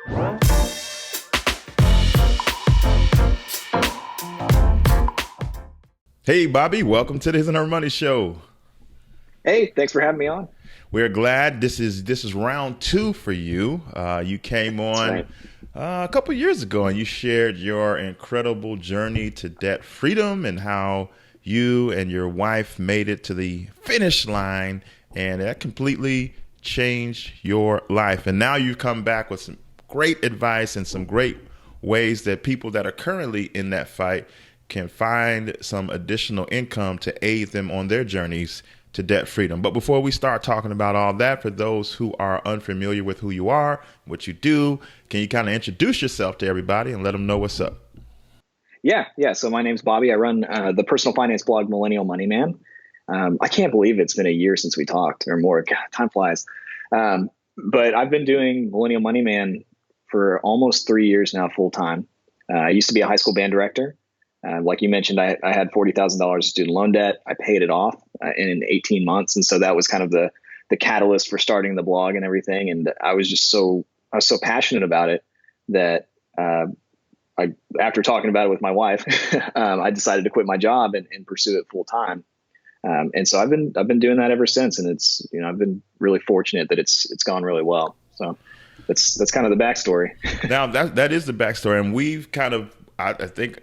Hey, Bobby, welcome to the His and Her Money Show. Hey, thanks for having me on. We're glad this is round two for you. You came That's on right. a couple years ago and you shared your incredible journey to debt freedom and how you and your wife made it to the finish line, and that completely changed your life. And now you've come back with some great advice and some great ways that people that are currently in that fight can find some additional income to aid them on their journeys to debt freedom. But before we start talking about all that, for those who are unfamiliar with who you are, what you do, can you kind of introduce yourself to everybody and let them know what's up? Yeah. So my name's Bobby. I run the personal finance blog Millennial Money Man. I can't believe it's been a year since we talked or more. God, time flies. But I've been doing Millennial Money Man for almost 3 years now, full time. I used to be a high school band director. Like you mentioned, I had $40,000 student loan debt. I paid it off in 18 months. And so that was kind of the catalyst for starting the blog and everything. And I was so passionate about it that after talking about it with my wife, I decided to quit my job and pursue it full time. And so I've been doing that ever since. And I've been really fortunate that it's gone really well. So that's kind of the backstory. Now that is the backstory, and we've kind of, I think,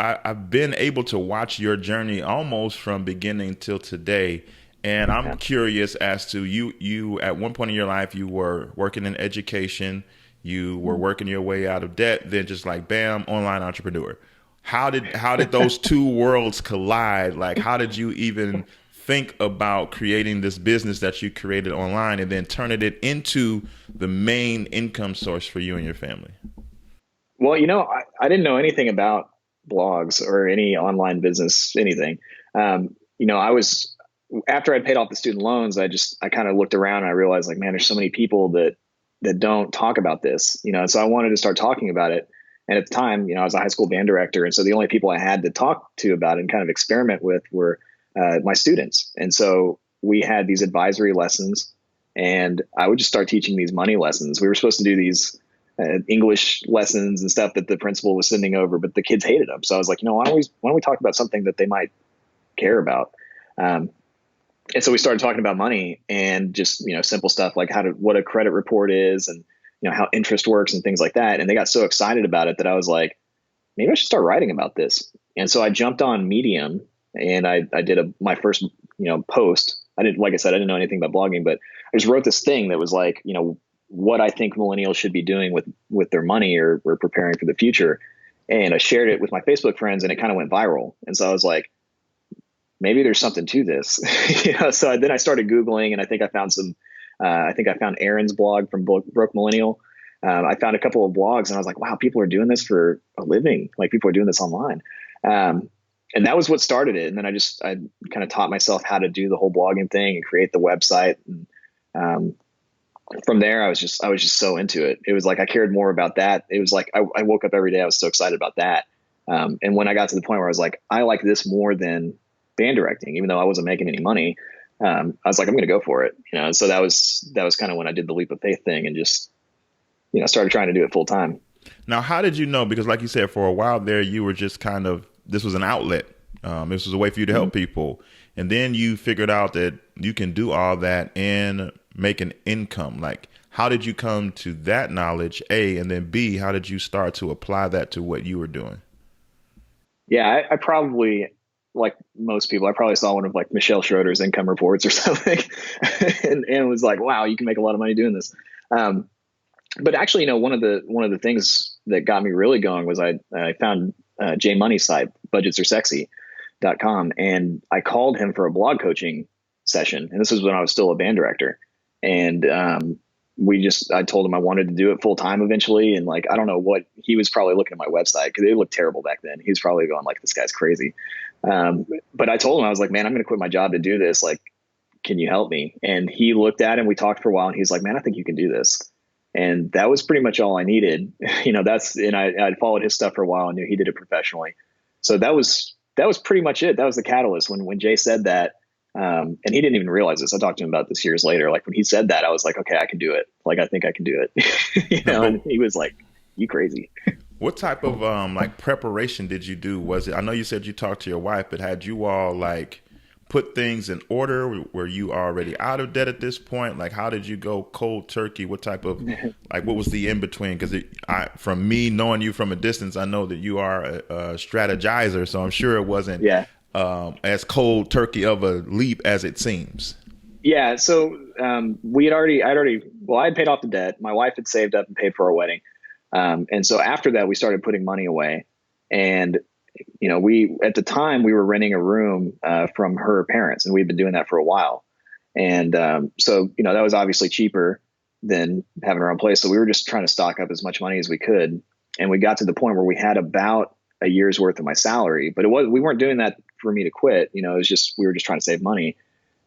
I've been able to watch your journey almost from beginning till today. And I'm curious as to you at one point in your life, you were working in education, you were working your way out of debt, then just like bam, online entrepreneur. How did those two worlds collide? Like, how did you even think about creating this business that you created online and then turning it into the main income source for you and your family? Well, I didn't know anything about blogs or any online business, anything. I was, after I'd paid off the student loans, I kind of looked around and I realized, like, man, there's so many people that don't talk about this, and so I wanted to start talking about it. And at the time, I was a high school band director. And so the only people I had to talk to about it and kind of experiment with were my students. And so we had these advisory lessons, and I would just start teaching these money lessons. We were supposed to do these English lessons and stuff that the principal was sending over, but the kids hated them. So I was like, why don't we talk about something that they might care about? And so we started talking about money and just, simple stuff like what a credit report is and, how interest works and things like that. And they got so excited about it that I was like, maybe I should start writing about this. And so I jumped on Medium and I did my first, post. Like I said, I didn't know anything about blogging, but I just wrote this thing that was like, what I think millennials should be doing with their money or preparing for the future. And I shared it with my Facebook friends and it kind of went viral. And so I was like, maybe there's something to this. So then I started Googling, and I think I found Aaron's blog from Broke Millennial. I found a couple of blogs and I was like, wow, people are doing this for a living. Like, people are doing this online. And that was what started it. And then I kind of taught myself how to do the whole blogging thing and create the website. And from there, I was just so into it. It was like I cared more about that. It was like I woke up every day, I was so excited about that. And when I got to the point where I was like, I like this more than band directing, even though I wasn't making any money, I was like, I'm going to go for it. And so that was kind of when I did the leap of faith thing and just, started trying to do it full time. Now, how did you know? Because like you said, for a while there, you were just kind of, this was an outlet. This was a way for you to help people. And then you figured out that you can do all that and make an income. Like, how did you come to that knowledge, A, and then B, how did you start to apply that to what you were doing? Yeah, I probably, like most people, I probably saw one of like Michelle Schroeder's income reports or something and was like, wow, you can make a lot of money doing this. But actually, one of the things that got me really going was I found Jay Money's site, budgetsaresexy.com. And I called him for a blog coaching session. And this was when I was still a band director. And I told him I wanted to do it full time eventually. And like, I don't know what, he was probably looking at my website because it looked terrible back then. He was probably going like, this guy's crazy. But I told him, I was like, man, I'm going to quit my job to do this. Like, can you help me? And he looked at it and we talked for a while and he's like, man, I think you can do this. And that was pretty much all I needed. And I'd followed his stuff for a while and knew he did it professionally. So that was pretty much it. That was the catalyst when Jay said that. And he didn't even realize this. I talked to him about this years later. Like when he said that, I was like, okay, I can do it. Like, I think I can do it. Now, And but he was like, you crazy. what type of like preparation did you do? Was it? I know you said you talked to your wife, but had you all like put things in order? Were you already out of debt at this point? Like, how did you go cold turkey? What type of like what was the in between? Because from me knowing you from a distance, I know that you are a strategizer, so I'm sure it wasn't Yeah. as cold turkey of a leap as it seems. Yeah. So well, I had paid off the debt. My wife had saved up and paid for our wedding. And so after that, we started putting money away. And, at the time we were renting a room from her parents, and we'd been doing that for a while. And so, that was obviously cheaper than having our own place. So we were just trying to stock up as much money as we could. And we got to the point where we had about a year's worth of my salary, but we weren't doing that for me to quit. It was just, we were just trying to save money.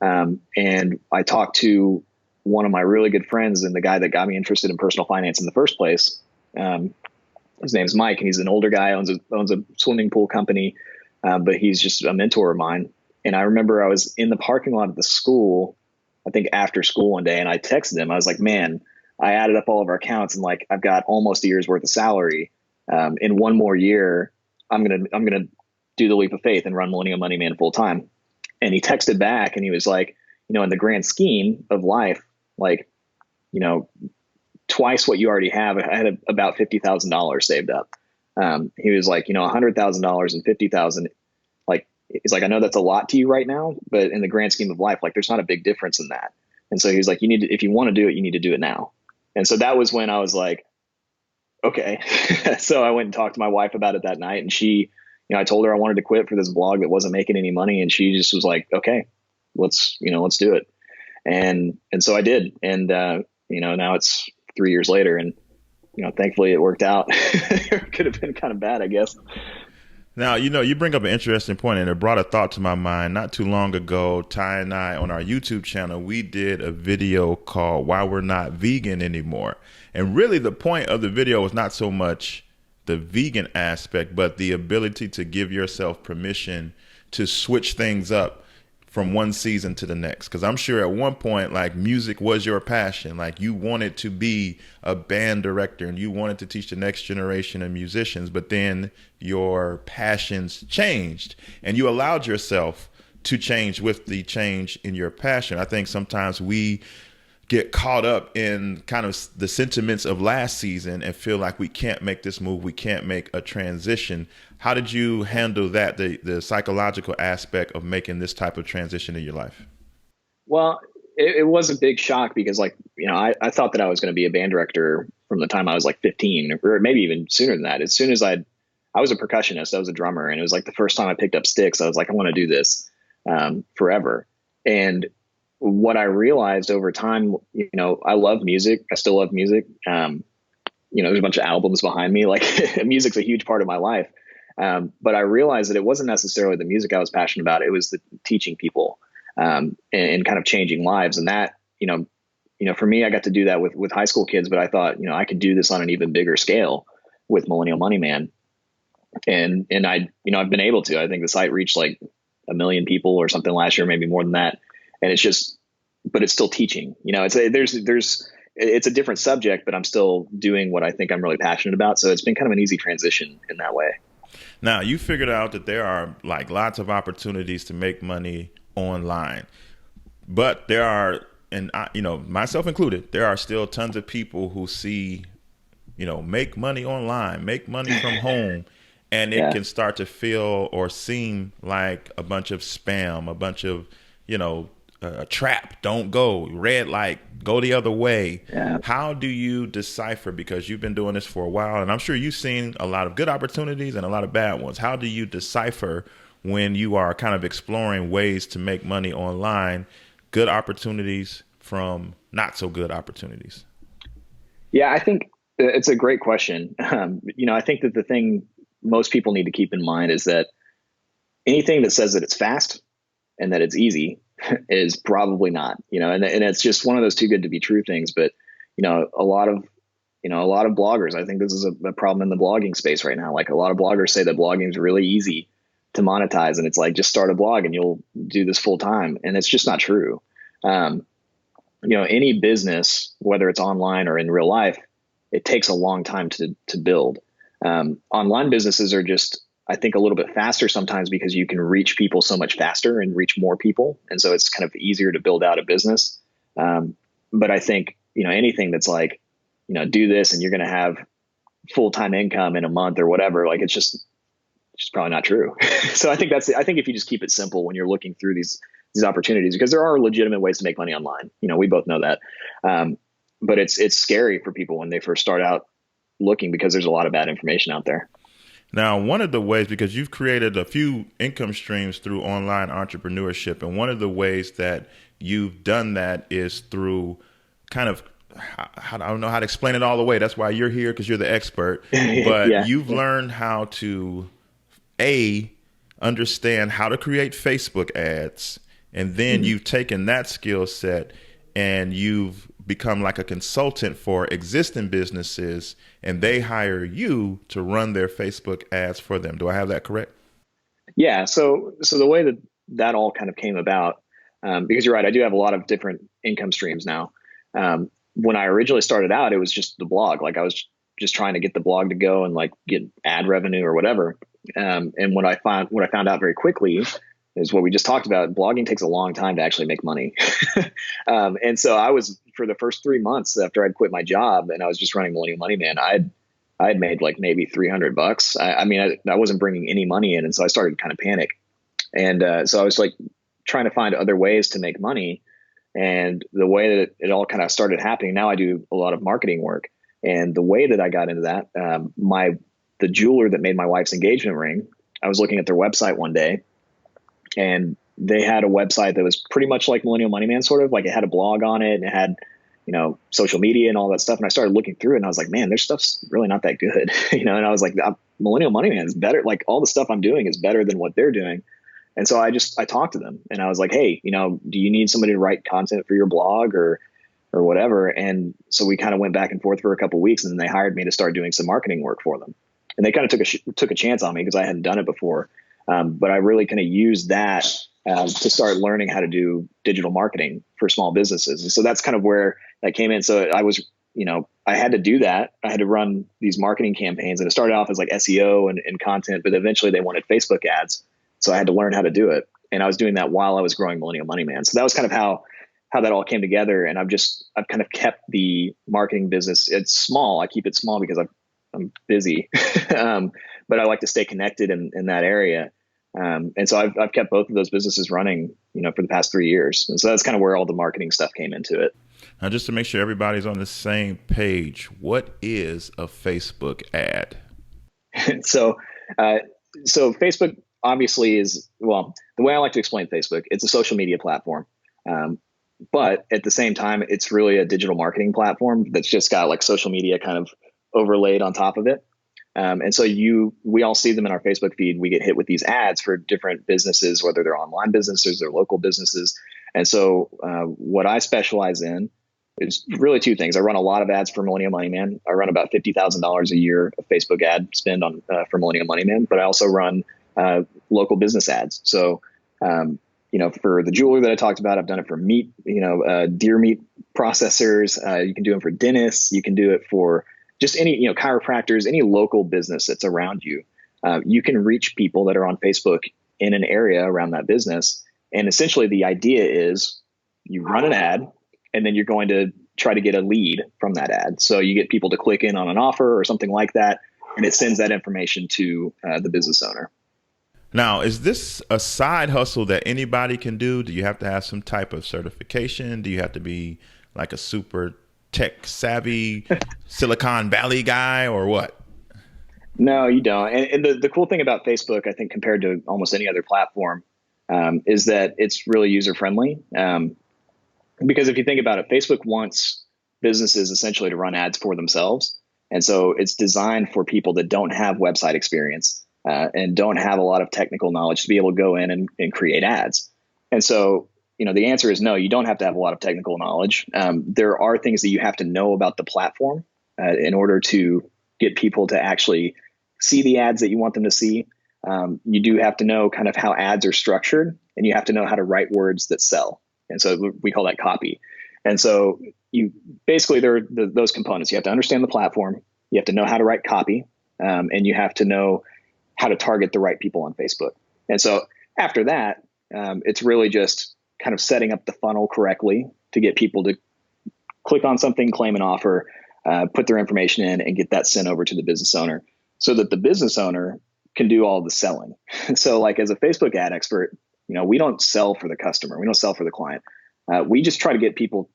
And I talked to one of my really good friends and the guy that got me interested in personal finance in the first place. His name's Mike, and he's an older guy, owns a swimming pool company, but he's just a mentor of mine. And I remember I was in the parking lot of the school, I think after school one day, and I texted him. I was like, man, I added up all of our accounts, and like I've got almost a year's worth of salary. In one more year, I'm gonna do the leap of faith and run Millennial Money Man full time. And he texted back, and he was like, in the grand scheme of life, like, twice what you already have. I had about $50,000 saved up. He was like, $100,000 and 50,000. Like, he's like, I know that's a lot to you right now, but in the grand scheme of life, like there's not a big difference in that. And so he was like, if you want to do it, you need to do it now. And so that was when I was like, okay. So I went and talked to my wife about it that night, and she, I told her I wanted to quit for this blog that wasn't making any money. And she just was like, okay, let's do it. And so I did. And, now it's 3 years later, and, thankfully it worked out. It could have been kind of bad, I guess. Now, you bring up an interesting point, and it brought a thought to my mind. Not too long ago, Ty and I on our YouTube channel, we did a video called Why We're Not Vegan Anymore. And really the point of the video was not so much the vegan aspect, but the ability to give yourself permission to switch things up from one season to the next. Because I'm sure at one point, like, music was your passion. Like, you wanted to be a band director and you wanted to teach the next generation of musicians, but then your passions changed and you allowed yourself to change with the change in your passion. I think sometimes we get caught up in kind of the sentiments of last season and feel like we can't make this move, we can't make a transition. How did you handle that, the psychological aspect of making this type of transition in your life? Well, it was a big shock because, like, I thought that I was going to be a band director from the time I was like 15, or maybe even sooner than that. As soon as I was a percussionist, I was a drummer, and it was like the first time I picked up sticks, I was like, I want to do this forever. And what I realized over time, I love music. I still love music. There's a bunch of albums behind me. Like, music's a huge part of my life. But I realized that it wasn't necessarily the music I was passionate about. It was the teaching people and kind of changing lives. And that, for me, I got to do that with high school kids. But I thought, I could do this on an even bigger scale with Millennial Money Man. And I've been able to. I think the site reached like 1 million people or something last year, maybe more than that. And but it's still teaching. It's a different subject, but I'm still doing what I think I'm really passionate about. So it's been kind of an easy transition in that way. Now, you figured out that there are like lots of opportunities to make money online, but there are, and myself included, there are still tons of people who see, make money online, make money from home. And it can start to feel or seem like a bunch of spam, a bunch of, a trap. Don't go. Red light. Go the other way. Yeah. How do you decipher? Because you've been doing this for a while, and I'm sure you've seen a lot of good opportunities and a lot of bad ones. How do you decipher when you are kind of exploring ways to make money online, good opportunities from not so good opportunities? Yeah, I think it's a great question. I think that the thing most people need to keep in mind is that anything that says that it's fast and that it's easy is probably not, and it's just one of those too good to be true things. But, a lot of bloggers, I think this is a problem in the blogging space right now. Like, a lot of bloggers say that blogging is really easy, to monetize. And it's like, just start a blog and you'll do this full time. And it's just not true. Um, any business, whether it's online or in real life, it takes a long time to build. Online businesses are just, I think, a little bit faster sometimes because you can reach people so much faster and reach more people. And so it's kind of easier to build out a business. But I think, anything that's like, do this and you're going to have full-time income in a month or whatever, like it's just probably not true. So I think if you just keep it simple when you're looking through these opportunities, because there are legitimate ways to make money online. We both know that. But it's scary for people when they first start out looking, because there's a lot of bad information out there. Now, one of the ways, because you've created a few income streams through online entrepreneurship, and one of the ways that you've done that is through kind of, I don't know how to explain it all the way. That's why you're here, because you're the expert. But Yeah. you've learned how to, understand how to create Facebook ads. And then you've taken that skill set and you've become like a consultant for existing businesses, and they hire you to run their Facebook ads for them. Do I have that correct? Yeah. So the way that all kind of came about, because you're right, I do have a lot of different income streams now. When I originally started out, it was just the blog. Like I was just trying to get the blog to go and like get ad revenue or whatever. And what I found out very quickly is what we just talked about. Blogging takes a long time to actually make money. And so I was, for the first 3 months after I'd quit my job and I was just running Millennial Money Man, I'd made like maybe $300. I wasn't bringing any money in. And so I started to kind of panic. And so I was like trying to find other ways to make money. And the way that it all kind of started happening, now I do a lot of marketing work. And the way that I got into that, the jeweler that made my wife's engagement ring, I was looking at their website one day, and they had a website that was pretty much like Millennial Money Man, sort of like it had a blog on it and it had, social media and all that stuff. And I started looking through it and I was like, man, their stuff's really not that good. And I was like, Millennial Money Man is better. Like all the stuff I'm doing is better than what they're doing. And so I talked to them and I was like, hey, do you need somebody to write content for your blog or whatever? And so we kind of went back and forth for a couple of weeks, and then they hired me to start doing some marketing work for them. And they kind of took a chance on me because I hadn't done it before. But I really kind of used that to start learning how to do digital marketing for small businesses. And so that's kind of where that came in. So I was, I had to do that. I had to run these marketing campaigns, and it started off as like SEO and content, but eventually they wanted Facebook ads. So I had to learn how to do it. And I was doing that while I was growing Millennial Money Man. So that was kind of how that all came together. And I've kind of kept the marketing business. It's small. I keep it small because I'm busy, but I like to stay connected in that area. And so I've kept both of those businesses running, for the past 3 years. And so that's kind of where all the marketing stuff came into it. Now, just to make sure everybody's on the same page, what is a Facebook ad? So Facebook obviously is, well, the way I like to explain Facebook, it's a social media platform. But at the same time, it's really a digital marketing platform that's just got like social media kind of overlaid on top of it. And so we all see them in our Facebook feed. We get hit with these ads for different businesses, whether they're online businesses or local businesses. And so what I specialize in is really two things. I run a lot of ads for Millennial Money Man. I run about $50,000 a year of Facebook ad spend on for Millennial Money Man, but I also run local business ads. So, for the jeweler that I talked about, I've done it for meat, deer meat processors. You can do them for dentists. You can do it for just any, chiropractors, any local business that's around you. You can reach people that are on Facebook in an area around that business. And essentially the idea is you run an ad and then you're going to try to get a lead from that ad. So you get people to click in on an offer or something like that, and it sends that information to the business owner. Now, is this a side hustle that anybody can do? Do you have to have some type of certification? Do you have to be like a super tech savvy Silicon Valley guy or what? No, you don't. And the cool thing about Facebook, I think, compared to almost any other platform, is that it's really user friendly. Because if you think about it, Facebook wants businesses essentially to run ads for themselves. And so it's designed for people that don't have website experience and don't have a lot of technical knowledge to be able to go in and create ads. And so, the answer is no, you don't have to have a lot of technical knowledge. There are things that you have to know about the platform in order to get people to actually see the ads that you want them to see. You do have to know kind of how ads are structured, and you have to know how to write words that sell. And so we call that copy. And so you basically, there are those components. You have to understand the platform. You have to know how to write copy, and you have to know how to target the right people on Facebook. And so after that, it's really just kind of setting up the funnel correctly to get people to click on something, claim an offer, put their information in, and get that sent over to the business owner so that the business owner can do all the selling. So like as a Facebook ad expert, we don't sell for the customer. We don't sell for the client. We just try to get people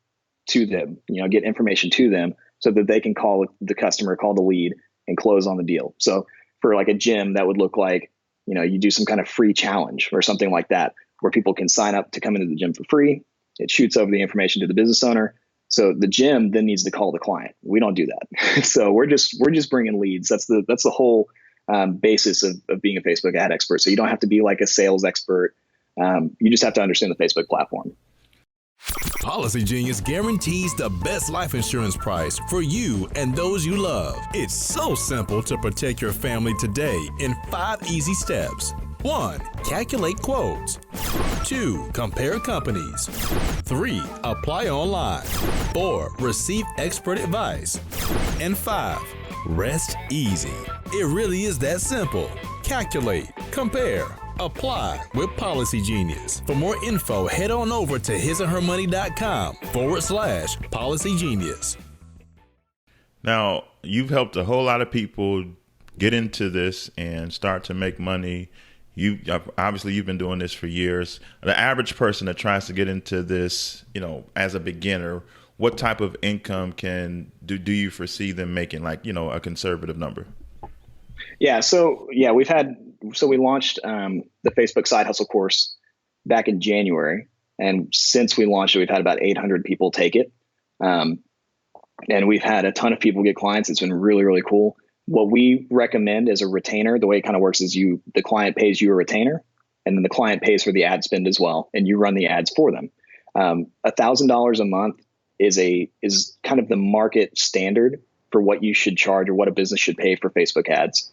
to them, get information to them so that they can call the customer, call the lead, and close on the deal. So for like a gym, that would look like, you do some kind of free challenge or something like that, where people can sign up to come into the gym for free. It shoots over the information to the business owner. So the gym then needs to call the client. We don't do that. So we're just bringing leads. That's the whole basis of being a Facebook ad expert. So you don't have to be like a sales expert. You just have to understand the Facebook platform. Policy Genius guarantees the best life insurance price for you and those you love. It's so simple to protect your family today in 5 easy steps. 1. Calculate quotes. 2. Compare companies. 3. Apply online. 4. Receive expert advice. And 5. Rest easy. It really is that simple. Calculate, compare, apply with Policy Genius. For more info, head on over to hisandhermoney.com/Policy Genius. Now, you've helped a whole lot of people get into this and start to make money. Obviously you've been doing this for years. The average person that tries to get into this, as a beginner, what type of income do you foresee them making, like, a conservative number? Yeah. So we launched the Facebook Side Hustle course back in January. And since we launched it, we've had about 800 people take it. And we've had a ton of people get clients. It's been really, really cool. What we recommend as a retainer, the way it kind of works is the client pays you a retainer, and then the client pays for the ad spend as well, and you run the ads for them. $1,000 a month is kind of the market standard for what you should charge or what a business should pay for Facebook ads.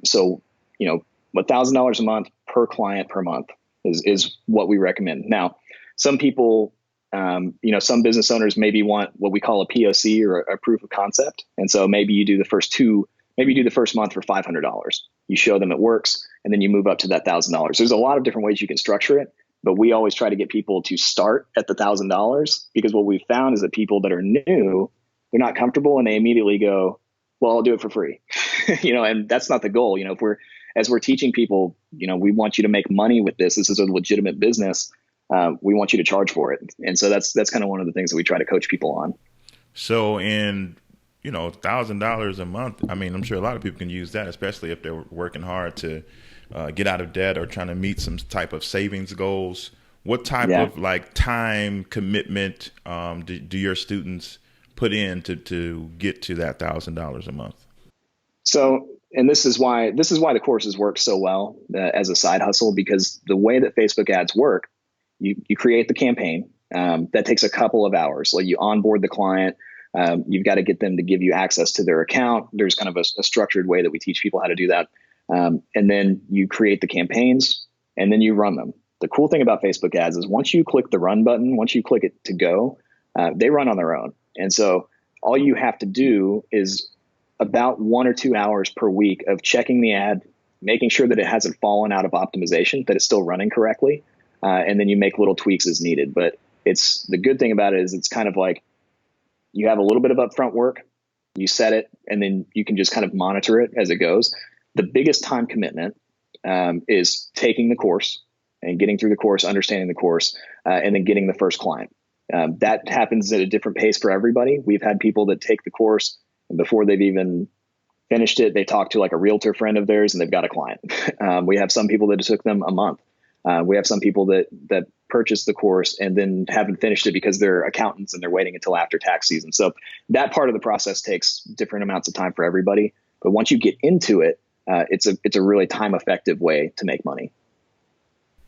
So $1,000 a month per client per month is what we recommend. Now, some people, some business owners maybe want what we call a POC or a proof of concept. And so maybe you do the first month for $500. You show them it works, and then you move up to that $1,000. There's a lot of different ways you can structure it, but we always try to get people to start at the $1,000, because what we've found is that people that are new, they're not comfortable and they immediately go, well, I'll do it for free. And that's not the goal. As we're teaching people, we want you to make money with this. This is a legitimate business. We want you to charge for it. And so that's kind of one of the things that we try to coach people on. So in, $1,000 a month, I'm sure a lot of people can use that, especially if they're working hard to get out of debt or trying to meet some type of savings goals. What type of time commitment do your students put in to get to that $1,000 a month? So, and this is why the courses work so well as a side hustle, because the way that Facebook ads work, you create the campaign. That takes a couple of hours. Like, you onboard the client. You've got to get them to give you access to their account. There's kind of a structured way that we teach people how to do that. And then you create the campaigns, and then you run them. The cool thing about Facebook ads is once you click the run button, once you click it to go, they run on their own. And so all you have to do is about 1 or 2 hours per week of checking the ad, making sure that it hasn't fallen out of optimization, that it's still running correctly. And then you make little tweaks as needed. But the good thing about it is it's kind of like you have a little bit of upfront work, you set it, and then you can just kind of monitor it as it goes. The biggest time commitment is taking the course and getting through the course, understanding the course, and then getting the first client. That happens at a different pace for everybody. We've had people that take the course, and before they've even finished it, they talk to like a realtor friend of theirs and they've got a client. We have some people that it took them a month. We have some people that purchased the course and then haven't finished it because they're accountants and they're waiting until after tax season. So that part of the process takes different amounts of time for everybody. But once you get into it, it's a really time effective way to make money.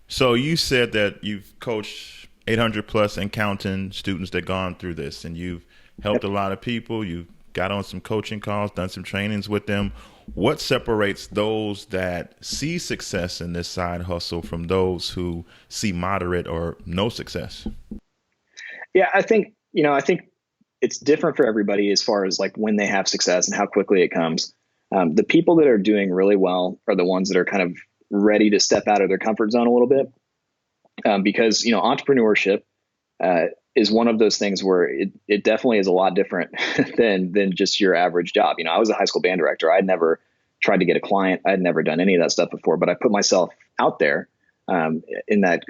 So you said that you've coached 800 plus accounting students that gone through this, and you've helped a lot of people. You've got on some coaching calls, done some trainings with them. what separates those that see success in this side hustle from those who see moderate or no success? Yeah, I think it's different for everybody as far as like when they have success and how quickly it comes. The people that are doing really well are the ones that are kind of ready to step out of their comfort zone a little bit, because entrepreneurship is one of those things where it definitely is a lot different than just your average job. I was a high school band director. I'd never tried to get a client. I'd never done any of that stuff before, but I put myself out there in that,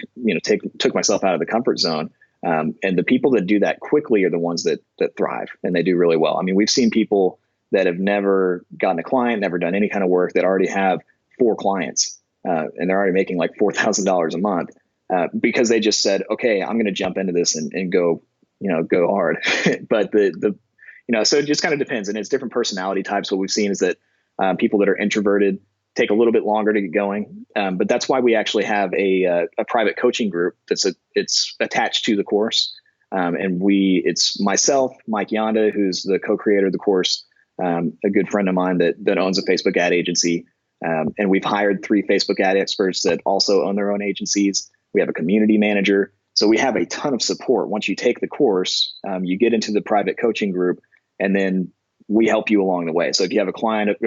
took myself out of the comfort zone. And the people that do that quickly are the ones that thrive, and they do really well. I mean, we've seen people that have never gotten a client, never done any kind of work, that already have 4 clients, and they're already making like $4,000 a month, because they just said, okay, I'm going to jump into this and go hard. But so it just kind of depends, and it's different personality types. What we've seen is that people that are introverted take a little bit longer to get going. But that's why we actually have a private coaching group it's attached to the course. And it's myself, Mike Yonda, who's the co-creator of the course, a good friend of mine that owns a Facebook ad agency. And we've hired 3 Facebook ad experts that also own their own agencies. We have a community manager. So we have a ton of support. Once you take the course, you get into the private coaching group, and then we help you along the way. So if you have a client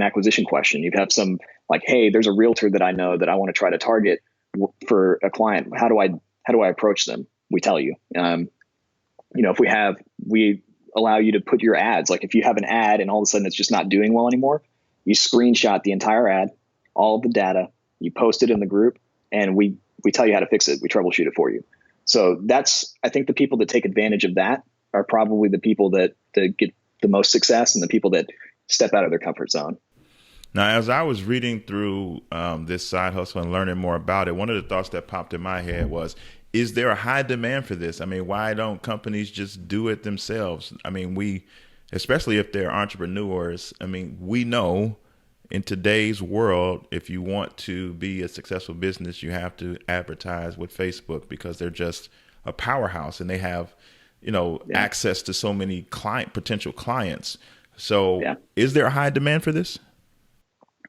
acquisition question, you have some like, hey, there's a realtor that I know that I want to try to target for a client. How do I approach them? We tell you. If we allow you to put your ads. Like if you have an ad and all of a sudden it's just not doing well anymore, you screenshot the entire ad, all of the data, you post it in the group, and we tell you how to fix it. We troubleshoot it for you. So I think the people that take advantage of that are probably the people that get the most success, and the people that step out of their comfort zone. Now, as I was reading through this side hustle and learning more about it, one of the thoughts that popped in my head was, is there a high demand for this? I mean, why don't companies just do it themselves? I mean, especially if they're entrepreneurs, I mean, we know in today's world, if you want to be a successful business, you have to advertise with Facebook, because they're just a powerhouse and they have access to so many potential clients. So Is there a high demand for this?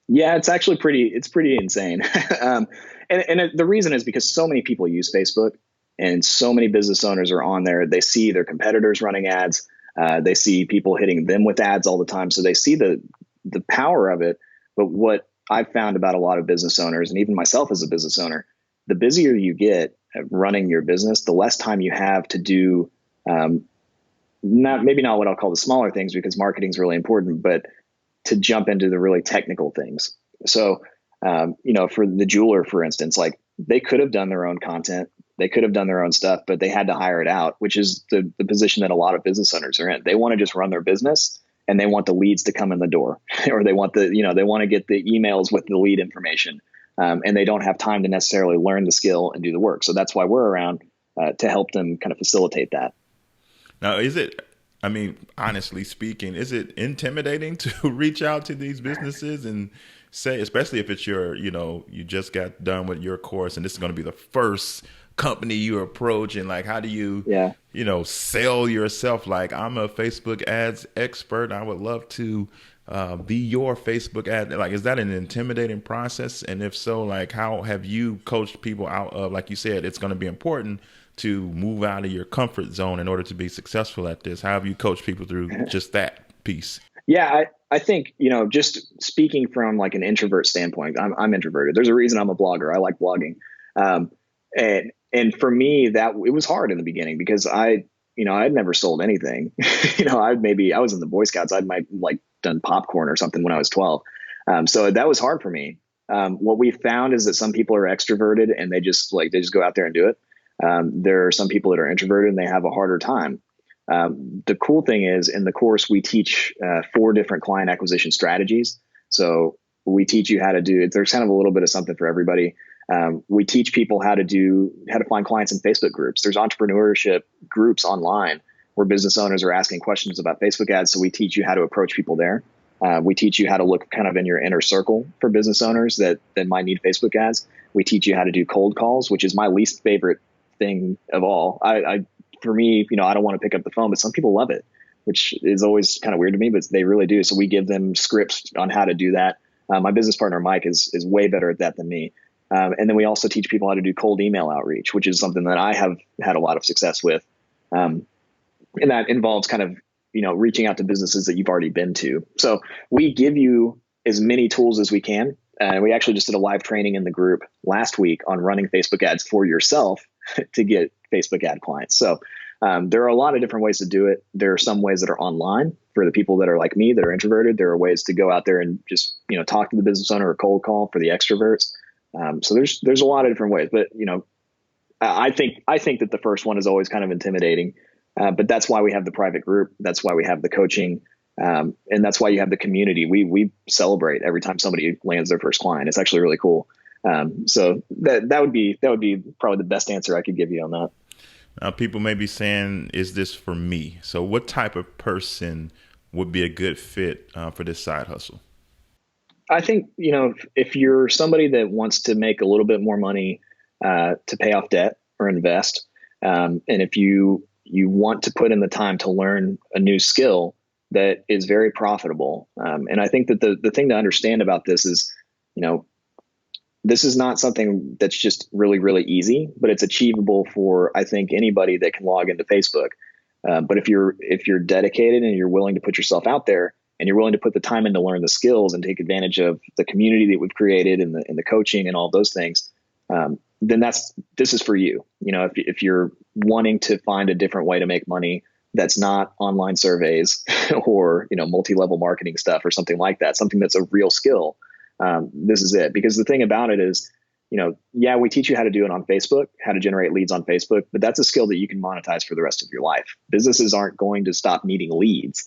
Yeah, it's actually pretty insane. And the reason is because so many people use Facebook, and so many business owners are on there. They see their competitors running ads. They see people hitting them with ads all the time. So they see the power of it. But what I've found about a lot of business owners, and even myself as a business owner, the busier you get at running your business, the less time you have to do not what I'll call the smaller things, because marketing is really important, but to jump into the really technical things. So, for the jeweler, for instance, like they could have done their own content, they could have done their own stuff, but they had to hire it out, which is the position that a lot of business owners are in. They want to just run their business, and they want the leads to come in the door, or they want they want to get the emails with the lead information. And they don't have time to necessarily learn the skill and do the work. So that's why we're around to help them kind of facilitate that. Now, honestly speaking, is it intimidating to reach out to these businesses and say, especially if it's you just got done with your course and this is going to be the first company you approach, and like, how do you, sell yourself? Like, I'm a Facebook ads expert. I would love to be your Facebook ad. Like, is that an intimidating process? And if so, like, how have you coached people out of, like you said, it's going to be important to move out of your comfort zone in order to be successful at this? How have you coached people through just that piece? Yeah, I think, just speaking from like an introvert standpoint, I'm introverted. There's a reason I'm a blogger. I like blogging. And for me, that it was hard in the beginning, because I'd never sold anything. I was in the Boy Scouts. I'd done popcorn or something when I was 12. So that was hard for me. What we found is that some people are extroverted and they just go out there and do it. There are some people that are introverted and they have a harder time. The cool thing is, in the course, we teach 4 different client acquisition strategies. So we teach you how to do it. There's kind of a little bit of something for everybody. We teach people how to find clients in Facebook groups. There's entrepreneurship groups online where business owners are asking questions about Facebook ads. So we teach you how to approach people there. We teach you how to look kind of in your inner circle for business owners that might need Facebook ads. We teach you how to do cold calls, which is my least favorite thing of all. For me, I don't want to pick up the phone, but some people love it. which is always kind of weird to me, but they really do. So we give them scripts on how to do that. My business partner, Mike, is way better at that than me. And then we also teach people how to do cold email outreach, which is something that I have had a lot of success with. And that involves kind of, reaching out to businesses that you've already been to. So we give you as many tools as we can. We actually just did a live training in the group last week on running Facebook ads for yourself to get Facebook ad clients. So there are a lot of different ways to do it. There are some ways that are online for the people that are like me, that are introverted. There are ways to go out there and just, talk to the business owner or cold call for the extroverts. So there's a lot of different ways, but I think that the first one is always kind of intimidating, but that's why we have the private group. That's why we have the coaching. And that's why you have the community. We celebrate every time somebody lands their first client. It's actually really cool. So that would be probably the best answer I could give you on that. Now, people may be saying, is this for me? So what type of person would be a good fit for this side hustle? I think, if you're somebody that wants to make a little bit more money to pay off debt or invest, and if you want to put in the time to learn a new skill that is very profitable. And I think that the thing to understand about this is, this is not something that's just really, really easy, but it's achievable for, I think, anybody that can log into Facebook. But if you're dedicated and you're willing to put yourself out there and you're willing to put the time in to learn the skills and take advantage of the community that we've created and the coaching and all those things, then this is for you. If you're wanting to find a different way to make money that's not online surveys or, multi-level marketing stuff or something like that, something that's a real skill, this is it. Because the thing about it is, we teach you how to do it on Facebook, how to generate leads on Facebook, but that's a skill that you can monetize for the rest of your life. Businesses aren't going to stop needing leads.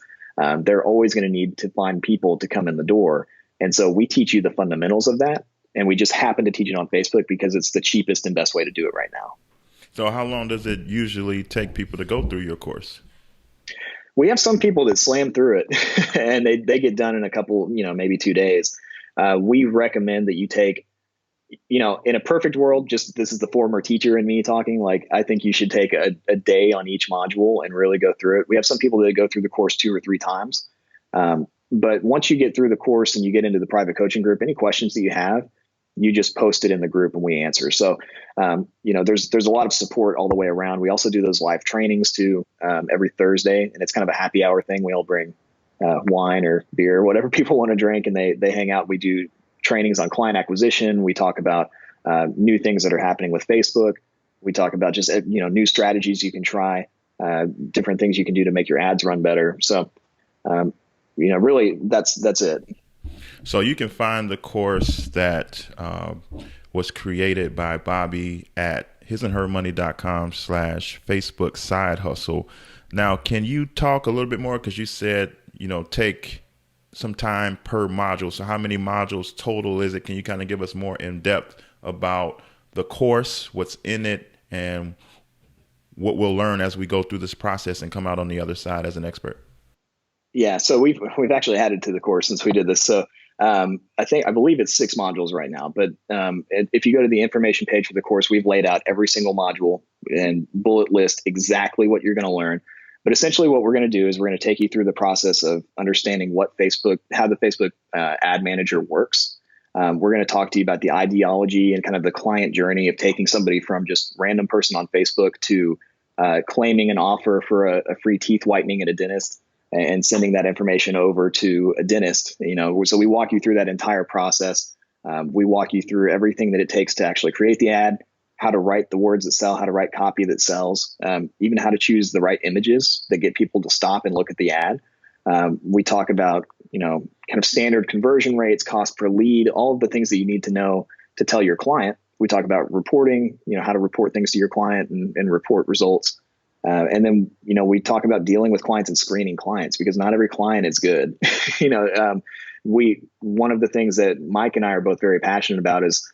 They're always going to need to find people to come in the door. And so we teach you the fundamentals of that. And we just happen to teach it on Facebook because it's the cheapest and best way to do it right now. So how long does it usually take people to go through your course? We have some people that slam through it and they get done in a couple, maybe 2 days. We recommend that you take, in a perfect world, just this is the former teacher in me talking, like I think you should take a day on each module and really go through it. We have some people that go through the course 2 or 3 times. But once you get through the course and you get into the private coaching group, any questions that you have, you just post it in the group and we answer. So, there's a lot of support all the way around. We also do those live trainings too, every Thursday, and it's kind of a happy hour thing. We all bring wine or beer, whatever people want to drink, and they hang out. We do trainings on client acquisition. We talk about new things that are happening with Facebook. We talk about just new strategies you can try, different things you can do to make your ads run better. So, really, that's it. So you can find the course that was created by Bobby at hisandhermoney.com/Facebook side hustle. Now, can you talk a little bit more? Because you said, take some time per module. So how many modules total is it? Can you kind of give us more in depth about the course, what's in it, and what we'll learn as we go through this process and come out on the other side as an expert? Yeah. So we've actually added to the course since we did this. So I believe it's 6 modules right now, but if you go to the information page for the course, we've laid out every single module and bullet list exactly what you're going to learn. But essentially what we're going to do is we're going to take you through the process of understanding how the Facebook ad manager works. We're going to talk to you about the ideology and kind of the client journey of taking somebody from just random person on Facebook to claiming an offer for a free teeth whitening at a dentist and sending that information over to a dentist. So we walk you through that entire process. We walk you through everything that it takes to actually create the ad, how to write the words that sell, how to write copy that sells, even how to choose the right images that get people to stop and look at the ad. We talk about, kind of standard conversion rates, cost per lead, all of the things that you need to know to tell your client. We talk about reporting, how to report things to your client and report results. And then, we talk about dealing with clients and screening clients because not every client is good. One of the things that Mike and I are both very passionate about is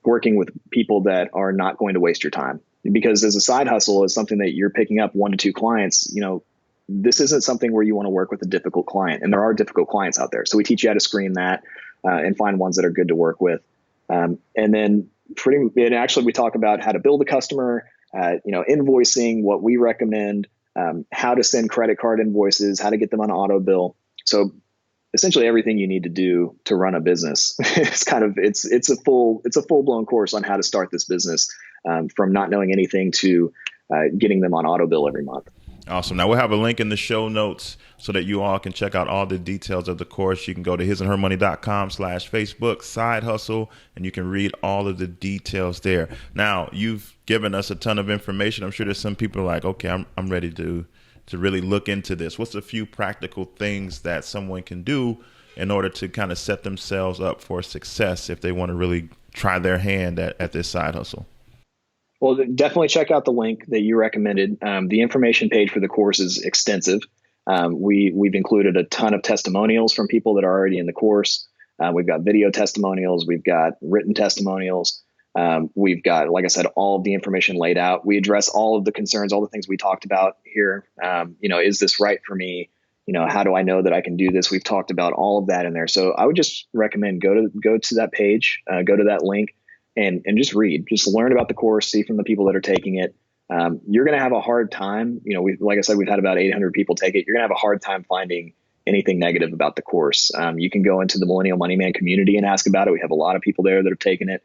working with people that are not going to waste your time, because as a side hustle is something that you're picking up 1 to 2 clients. This isn't something where you want to work with a difficult client, and there are difficult clients out there. So we teach you how to screen that and find ones that are good to work with. And then we talk about how to build a customer, invoicing, what we recommend, how to send credit card invoices, how to get them on auto bill. So essentially everything you need to do to run a business. It's a full blown course on how to start this business, from not knowing anything to getting them on auto bill every month. Awesome. Now we'll have a link in the show notes so that you all can check out all the details of the course. You can go to hisandhermoney.com/Facebook side hustle, and you can read all of the details there. Now you've given us a ton of information. I'm sure there's some people like, okay, I'm ready to really look into this. What's a few practical things that someone can do in order to kind of set themselves up for success if they want to really try their hand at this side hustle? Well, definitely check out the link that you recommended. The information page for the course is extensive. We've included a ton of testimonials from people that are already in the course. We've got video testimonials. We've got written testimonials. We've got, like I said, all of the information laid out. We address all of the concerns, all the things we talked about here. Is this right for me? How do I know that I can do this? We've talked about all of that in there. So I would just recommend go to that page, go to that link, and just read, just learn about the course, see from the people that are taking it. You're going to have a hard time. Like I said, we've had about 800 people take it. You're going to have a hard time finding anything negative about the course. You can go into the Millennial Money Man community and ask about it. We have a lot of people there that have taken it.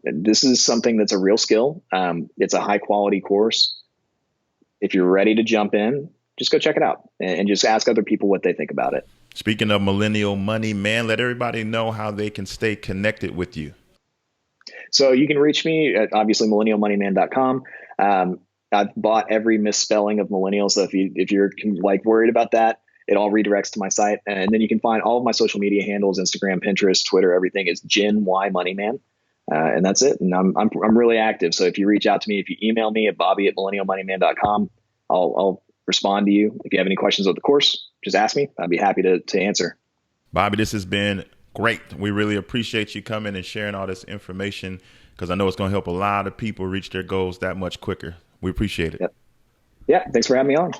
This is something that's a real skill. It's a high quality course. If you're ready to jump in, just go check it out and just ask other people what they think about it. Speaking of Millennial Money Man, let everybody know how they can stay connected with you. So you can reach me at obviously millennialmoneyman.com. I've bought every misspelling of millennial. So if you're worried about that, it all redirects to my site. And then you can find all of my social media handles, Instagram, Pinterest, Twitter, everything is Gen Y Moneyman. And that's it. And I'm really active. So if you reach out to me, if you email me at bobby@millennialmoneyman.com, I'll respond to you. If you have any questions about the course, just ask me. I'd be happy to answer. Bobby, this has been great. We really appreciate you coming and sharing all this information, because I know it's going to help a lot of people reach their goals that much quicker. We appreciate it. Yep. Yeah. Thanks for having me on.